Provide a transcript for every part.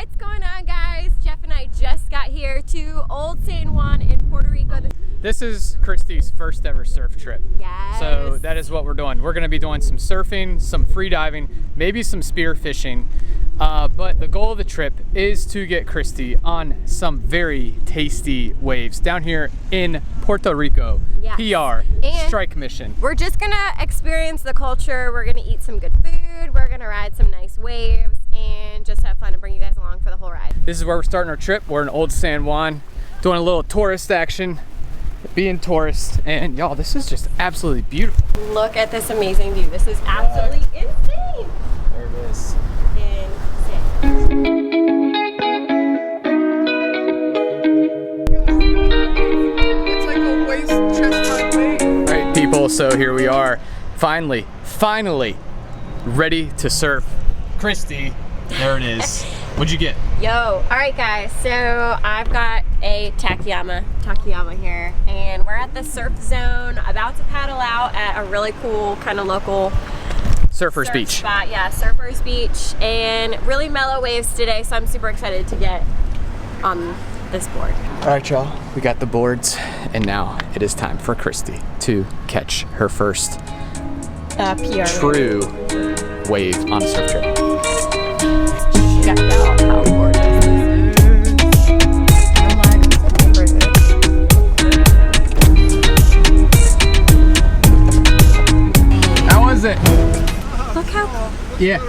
What's going on, guys? Jeff and I just got here to Old San Juan in Puerto Rico. This is Kristi's first ever surf trip. Yes. So that is what we're doing. We're gonna be doing some surfing, some free diving, maybe some spear fishing. But the goal of the trip is to get Kristi on some very tasty waves down here in Puerto Rico. Yes. PR, and strike mission. We're just gonna experience the culture. We're gonna eat some good food. We're gonna ride some nice waves and just have fun and bring you guys along for the whole ride. This is where we're starting our trip. We're in Old San Juan, doing a little tourist action, being tourists. And y'all, this is just absolutely beautiful. Look at this amazing view. This is absolutely insane. There it is. It's like a waist chest wave. All right, people, so here we are. Finally, ready to surf. Kristi, there it is. What'd you get? Yo, all right guys, so I've got a Takyama here, and we're at the surf zone, about to paddle out at a really cool kind of local Surfers surf Beach. spot. Yeah, Surfers Beach, and really mellow waves today, so I'm super excited to get on this board. All right, y'all, we got the boards, and now it is time for Kristi to catch her first PR true wave on a surf trip. Check out how gorgeous this is. Oh my God. How was it? Look how Yeah.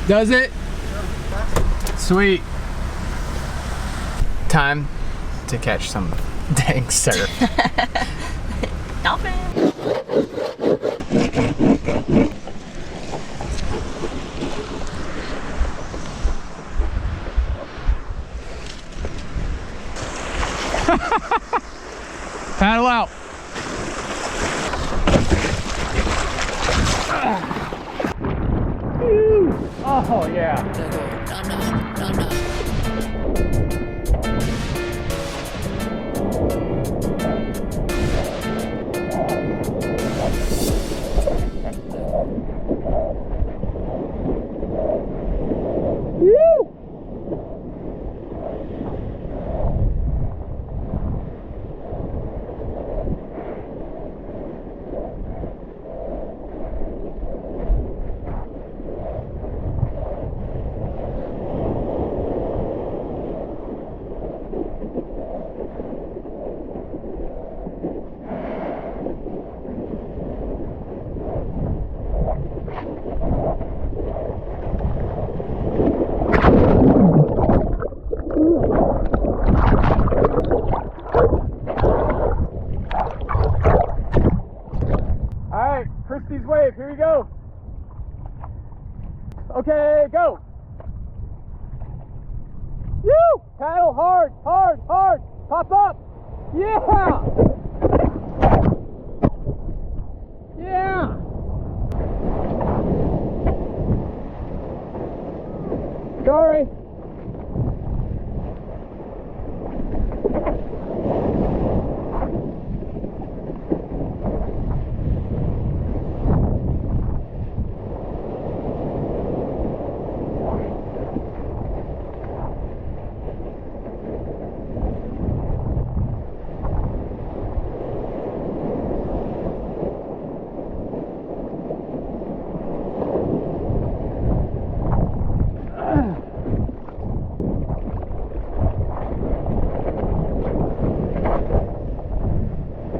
Does it? Sweet. Time to catch some dang surf. dolphin. Paddle out. Oh yeah. Kristi's wave, here we go. Okay, go. Woo! Paddle hard, hard, hard. Pop up. Yeah. Yeah. Sorry.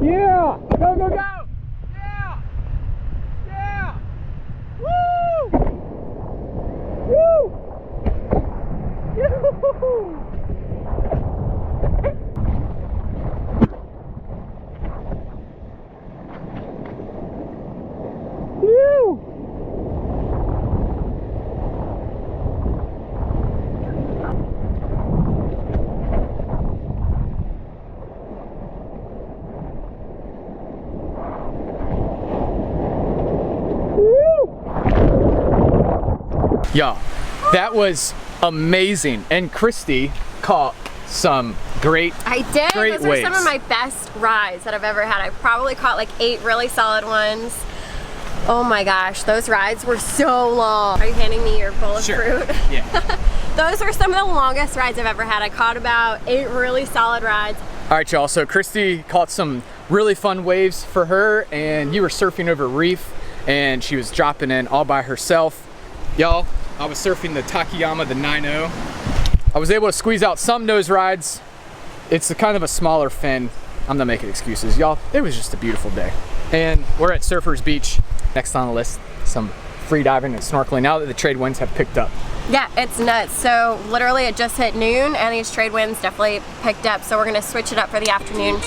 Yeah! Go, go, go! Yeah! Yeah! Woo! Woo! Yoo-hoo! Woo! Y'all, that was amazing. And Kristi caught some great Those waves. are some of my best rides that I've ever had. I've probably caught like 8 really solid ones. Oh my gosh, those rides were so long. Are you handing me your bowl of fruit? Yeah. those are some of the longest rides I've ever had. I caught about 8 really solid rides. All right, y'all, so Kristi caught some really fun waves for her, and you were surfing over reef, and she was dropping in all by herself. Y'all, I was surfing the Takyama, the 9.0. I was able to squeeze out some nose rides. It's a kind of a smaller fin. I'm not making excuses, y'all. It was just a beautiful day. And we're at Surfers Beach. Next on the list, some free diving and snorkeling now that the trade winds have picked up. Yeah, it's nuts. So literally it just hit noon and these trade winds definitely picked up. So we're gonna switch it up for the afternoon.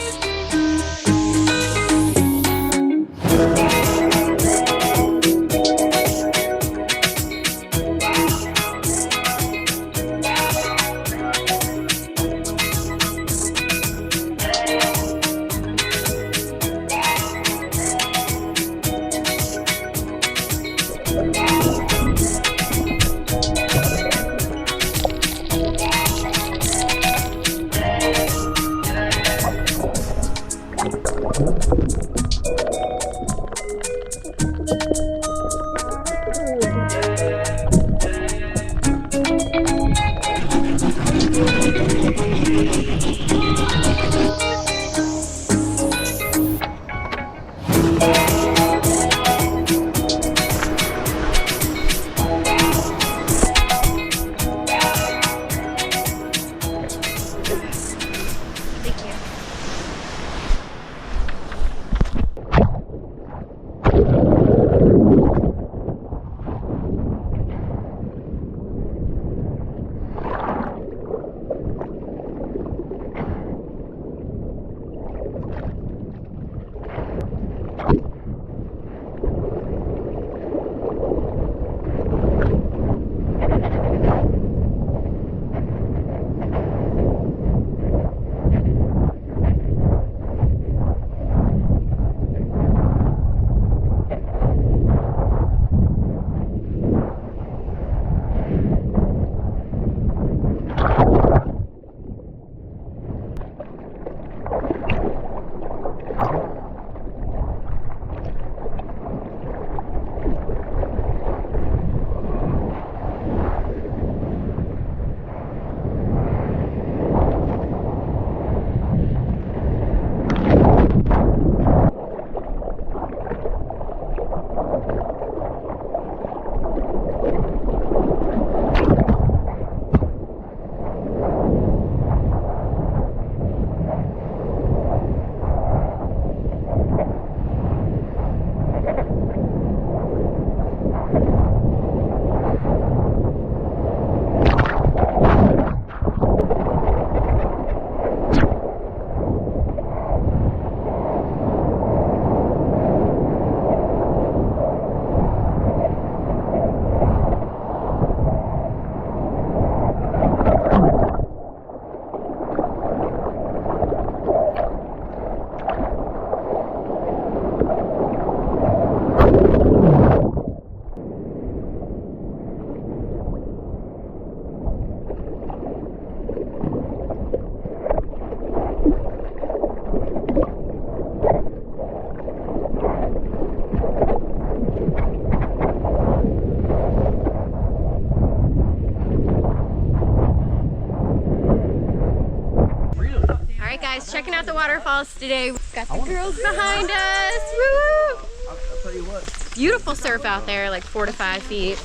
Checking out the waterfalls today. We've got the girls behind us. Woo! I'll tell you what. Beautiful surf out there, like 4 to 5 feet.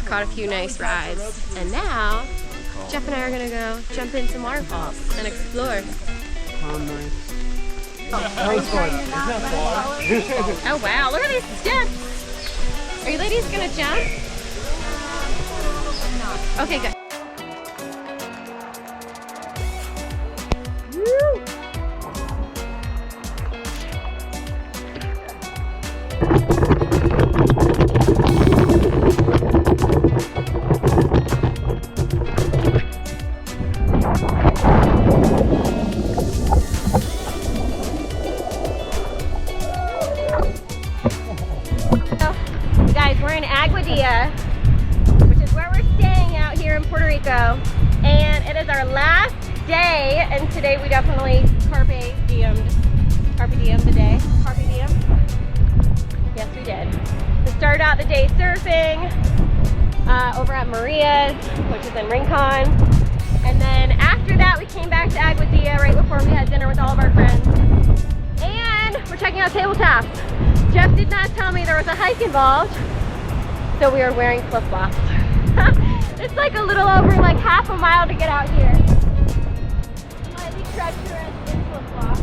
Caught a few nice rides. And now, Jeff and I are gonna go jump in some waterfalls and explore. Oh wow, look at these steps. Are you ladies gonna jump? Okay, good. Which is where we're staying out here in Puerto Rico, and it is our last day, and today we definitely carpe diem the day. Carpe diem? Yes, we did. We started out the day surfing. over at Maria's, which is in Rincon. And then after that, we came back to Aguadilla right before we had dinner with all of our friends. And we're checking out tabletops. Jeff did not tell me there was a hike involved, so we are wearing flip-flops. It's like a little over like half a mile to get out here. Slightly treacherous in flip-flops.